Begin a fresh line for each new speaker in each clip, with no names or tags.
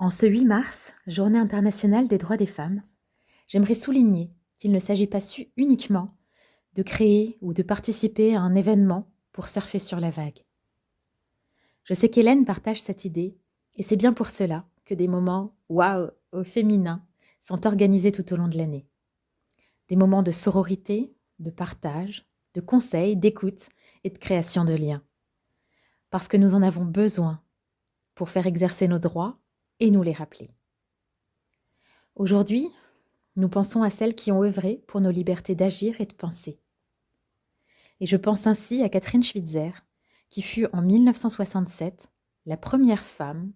En ce 8 mars, Journée internationale des droits des femmes, j'aimerais souligner qu'il ne s'agit pas uniquement de créer ou de participer à un événement pour surfer sur la vague. Je sais qu'Hélène partage cette idée et c'est bien pour cela que des moments waouh au féminin sont organisés tout au long de l'année. Des moments de sororité, de partage, de conseils, d'écoute et de création de liens. Parce que nous en avons besoin pour faire exercer nos droits et nous les rappeler. Aujourd'hui, nous pensons à celles qui ont œuvré pour nos libertés d'agir et de penser. Et je pense ainsi à Catherine Schwitzer, qui fut en 1967 la première femme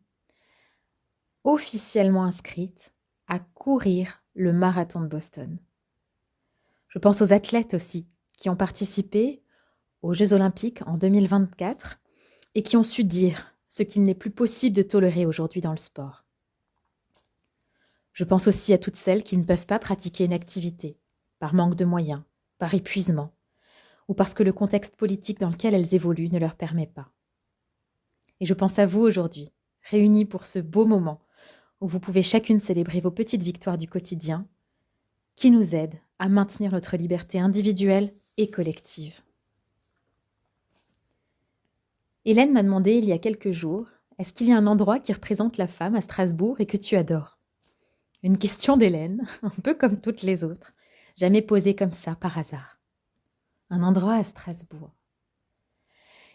officiellement inscrite à courir le marathon de Boston. Je pense aux athlètes aussi, qui ont participé aux Jeux Olympiques en 2024 et qui ont su dire ce qu'il n'est plus possible de tolérer aujourd'hui dans le sport. Je pense aussi à toutes celles qui ne peuvent pas pratiquer une activité, par manque de moyens, par épuisement, ou parce que le contexte politique dans lequel elles évoluent ne leur permet pas. Et je pense à vous aujourd'hui, réunis pour ce beau moment où vous pouvez chacune célébrer vos petites victoires du quotidien qui nous aident à maintenir notre liberté individuelle et collective. Hélène m'a demandé il y a quelques jours, est-ce qu'il y a un endroit qui représente la femme à Strasbourg et que tu adores ? Une question d'Hélène, un peu comme toutes les autres, jamais posée comme ça par hasard. Un endroit à Strasbourg.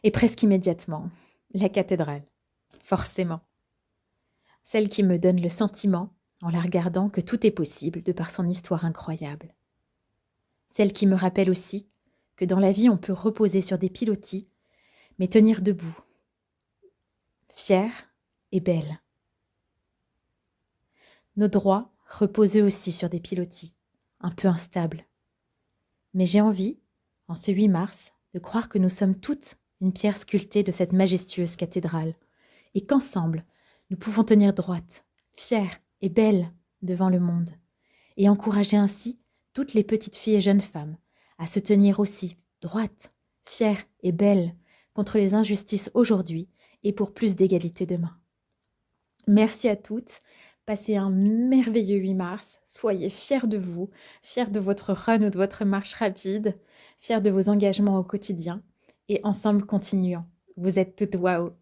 Et presque immédiatement, la cathédrale, forcément. Celle qui me donne le sentiment, en la regardant, que tout est possible de par son histoire incroyable. Celle qui me rappelle aussi que dans la vie on peut reposer sur des pilotis, mais tenir debout, fière et belle. Nos droits reposent eux aussi sur des pilotis, un peu instables. Mais j'ai envie, en ce 8 mars, de croire que nous sommes toutes une pierre sculptée de cette majestueuse cathédrale, et qu'ensemble, nous pouvons tenir droite, fières et belles devant le monde, et encourager ainsi toutes les petites filles et jeunes femmes à se tenir aussi droites, fières et belles contre les injustices aujourd'hui et pour plus d'égalité demain. Merci à toutes, passez un merveilleux 8 mars, soyez fiers de vous, fiers de votre run ou de votre marche rapide, fiers de vos engagements au quotidien, et ensemble continuons. Vous êtes toutes waouh!